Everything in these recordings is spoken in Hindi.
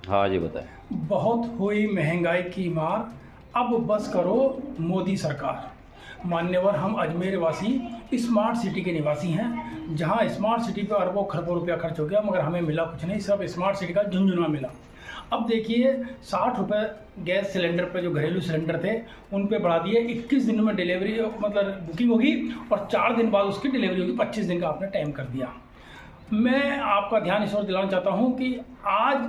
हाँ जी, बताएं। बहुत हुई महंगाई की मार, अब बस करो मोदी सरकार। मान्यवर, हम अजमेर वासी स्मार्ट सिटी के निवासी हैं, जहां स्मार्ट सिटी पे अरबों खरबों रुपया खर्च हो गया, मगर हमें मिला कुछ नहीं, सिर्फ स्मार्ट सिटी का झुंझुना मिला। अब देखिए, 60 रुपये गैस सिलेंडर पे जो घरेलू सिलेंडर थे उन पे बढ़ा दिए। 21 दिन में डिलीवरी मतलब बुकिंग होगी और 4 दिन बाद उसकी डिलीवरी होगी। 25 दिन का आपने टाइम कर दिया। मैं आपका ध्यान इस ओर दिलाना चाहता हूं कि आज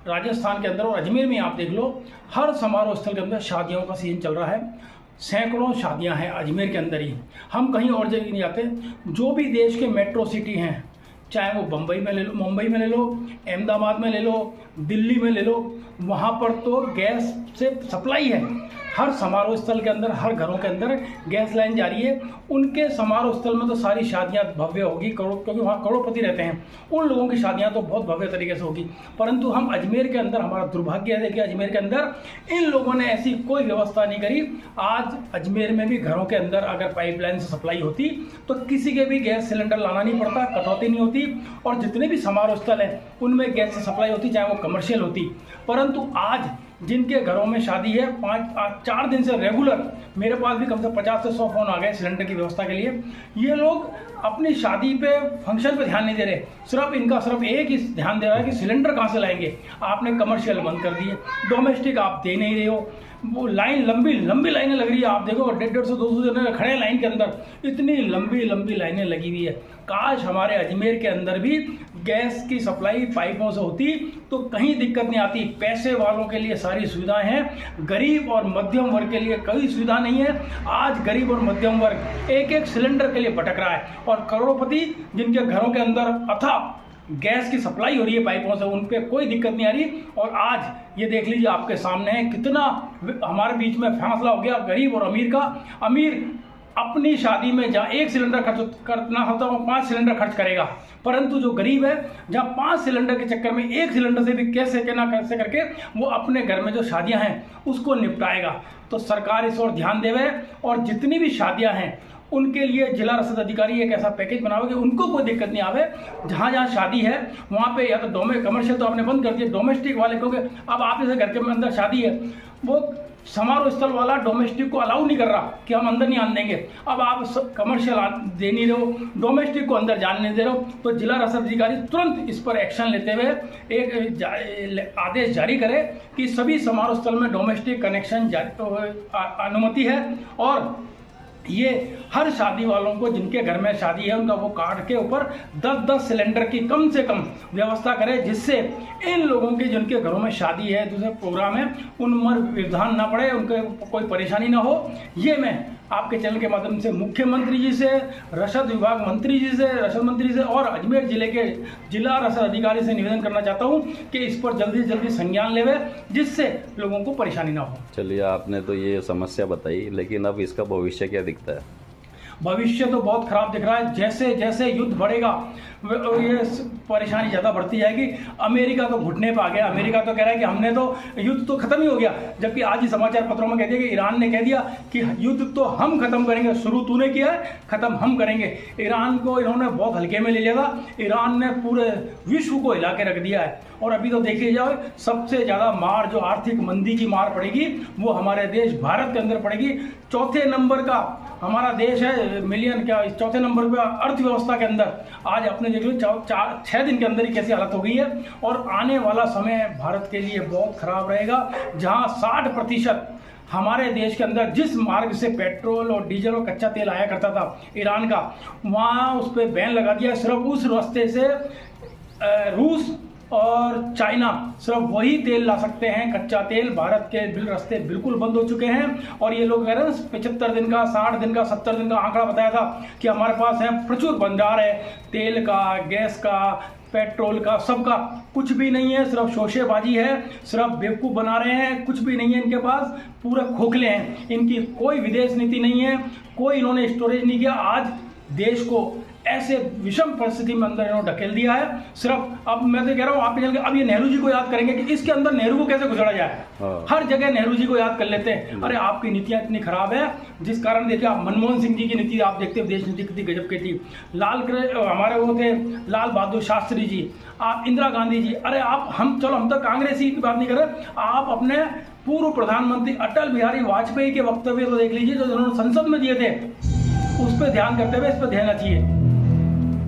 राजस्थान के अंदर और अजमेर में आप देख लो, हर समारोह स्थल के अंदर शादियों का सीजन चल रहा है। सैकड़ों शादियां हैं अजमेर के अंदर ही, हम कहीं और जगह नहीं जाते। जो भी देश के मेट्रो सिटी हैं, चाहे वो बम्बई में ले लो, मुंबई में ले लो, अहमदाबाद में ले लो, दिल्ली में ले लो, वहाँ पर तो गैस से सप्लाई है। हर समारोह स्थल के अंदर, हर घरों के अंदर गैस लाइन जारी है। उनके समारोह स्थल में तो सारी शादियां भव्य होगी, क्योंकि वहाँ करोड़पति रहते हैं, उन लोगों की शादियां तो बहुत भव्य तरीके से होगी। परंतु हम अजमेर के अंदर, हमारा दुर्भाग्य है, देखिए अजमेर के अंदर इन लोगों ने ऐसी कोई व्यवस्था नहीं करी। आज अजमेर में भी घरों के अंदर अगर पाइपलाइन से सप्लाई होती तो किसी के भी गैस सिलेंडर लाना नहीं पड़ता, कटौती नहीं होती, और जितने भी समारोह स्थल हैं उनमें गैस से सप्लाई होती, चाहे वो कमर्शियल होती। परंतु आज जिनके घरों में शादी है, 4 दिन से रेगुलर, मेरे पास भी कम से 50 से 100 फोन आ गए सिलेंडर की व्यवस्था के लिए। ये लोग अपनी शादी पे, फंक्शन पे ध्यान नहीं दे रहे, सिर्फ एक ही ध्यान दे रहा है कि सिलेंडर कहाँ से लाएंगे। आपने कमर्शियल बंद कर दिए, डोमेस्टिक आप दे नहीं रहे हो। वो लाइन लंबी लाइनें लग रही है, आप देखो 150 200 जने खड़े हैं लाइन के अंदर, इतनी लंबी लाइनें लगी हुई है। काश हमारे अजमेर के अंदर भी गैस की सप्लाई पाइपों से होती तो कहीं दिक्कत नहीं आती। पैसे वालों के लिए सारी सुविधाएं हैं, गरीब और मध्यम वर्ग के लिए कोई सुविधा नहीं है। आज गरीब और मध्यम वर्ग एक सिलेंडर के लिए भटक रहा है, और करोड़पति जिनके घरों के अंदर अथाह गैस की सप्लाई हो रही है पाइपों से, उन पे कोई दिक्कत नहीं आ रही। और आज ये देख लीजिए, आपके सामने है कितना हमारे बीच में फैसला हो गया गरीब और अमीर का। अमीर अपनी शादी में जहाँ 1 सिलेंडर खर्च करना होता है वो 5 सिलेंडर खर्च करेगा, परंतु जो गरीब है, जहाँ 5 सिलेंडर के चक्कर में 1 सिलेंडर से भी कैसे करके वो अपने घर में जो शादियां हैं उसको निपटाएगा। तो सरकार इस ओर ध्यान देवे, और जितनी भी शादियां हैं उनके लिए जिला रसद अधिकारी एक ऐसा पैकेज बनाओ कि उनको कोई दिक्कत नहीं आवे। जहाँ जहाँ शादी है वहाँ पे या तो कमर्शियल तो आपने बंद कर दिया, डोमेस्टिक वाले, क्योंकि अब आप जैसे घर के अंदर शादी है, वो समारोह स्थल वाला डोमेस्टिक को अलाउ नहीं कर रहा कि हम अंदर नहीं आने देंगे। अब आप कमर्शियल दे नहीं रहे हो, डोमेस्टिक को अंदर जाने नहीं दे रहे हो, तो जिला रसद अधिकारी तुरंत इस पर एक्शन लेते हुए एक आदेश जारी करे कि सभी समारोह स्थल में डोमेस्टिक कनेक्शन अनुमति है। और ये हर शादी वालों को जिनके घर में शादी है उनका वो कार्ड के ऊपर 10-10 सिलेंडर की कम से कम व्यवस्था करे, जिससे इन लोगों के जिनके घरों में शादी है, दूसरे प्रोग्राम है, उनमें व्यवधान ना पड़े, उनके कोई परेशानी ना हो। ये मैं आपके चैनल के माध्यम से मुख्यमंत्री जी से, रसद विभाग मंत्री जी से, रसद मंत्री से और अजमेर जिले के जिला रसद अधिकारी से निवेदन करना चाहता हूं कि इस पर जल्दी से जल्दी संज्ञान लेवे, जिससे लोगों को परेशानी ना हो। चलिए, आपने तो ये समस्या बताई, लेकिन अब इसका भविष्य क्या दिखता है? भविष्य तो बहुत खराब दिख रहा है। जैसे जैसे युद्ध बढ़ेगा ये परेशानी ज़्यादा बढ़ती जाएगी। अमेरिका तो घुटने पर आ गया, अमेरिका तो कह रहा है कि हमने तो युद्ध तो खत्म ही हो गया, जबकि आज ही समाचार पत्रों में कह दिया कि ईरान ने कह दिया कि युद्ध तो हम खत्म करेंगे, शुरू तूने किया है, खत्म हम करेंगे। ईरान को इन्होंने बहुत हल्के में ले लिया था, ईरान ने पूरे विश्व को हिला के रख दिया है। और अभी तो देखिए जाओ, सबसे ज़्यादा मार जो आर्थिक मंदी की मार पड़ेगी वो हमारे देश भारत के अंदर पड़ेगी। चौथे नंबर का हमारा देश है, मिलियन क्या, चौथे नंबर पे अर्थव्यवस्था के अंदर आज अपने देख लो 6 दिन के अंदर ही कैसी हालत हो गई है। और आने वाला समय भारत के लिए बहुत खराब रहेगा, जहां 60% हमारे देश के अंदर जिस मार्ग से पेट्रोल और डीजल और कच्चा तेल आया करता था ईरान का, वहाँ उस पर बैन लगा दिया। सिर्फ उस रास्ते से रूस और चाइना सिर्फ वही तेल ला सकते हैं, कच्चा तेल। भारत के रास्ते बिल्कुल बंद हो चुके हैं। और ये लोग कह रहे हैं 75 दिन का, 60 दिन का, 70 दिन का आंकड़ा बताया था कि हमारे पास है प्रचुर भंडार है तेल का, गैस का, पेट्रोल का, सबका। कुछ भी नहीं है, सिर्फ शोशेबाजी है, सिर्फ बेवकूफ़ बना रहे हैं। कुछ भी नहीं है इनके पास, पूरे खोखले हैं। इनकी कोई विदेश नीति नहीं है, कोई इन्होंने स्टोरेज नहीं किया। आज देश को ऐसे विषम परिस्थिति में अंदर इन्होंने ढकेल दिया है। सिर्फ अब मैं तो कह रहा हूँ आप चल के अब ये नेहरू जी को याद करेंगे कि इसके अंदर नेहरू को कैसे घुसड़ा जाए। हर जगह नेहरू जी को याद कर लेते हैं। अरे आपकी नीतियाँ इतनी खराब है जिस कारण देखिए आप मनमोहन सिंह जी की नीति आप देखते हो, विदेश नीति कितनी गजब की थी। हमारे वो थे लाल बहादुर शास्त्री जी, आप इंदिरा गांधी जी, अरे आप हम तो कांग्रेसी की बात नहीं कर रहे, आप अपने पूर्व प्रधानमंत्री अटल बिहारी वाजपेयी के वक्तव्य तो देख लीजिए जो उन्होंने संसद में दिए थे, उस पर ध्यान करते हुए इस पर ध्यान चाहिए।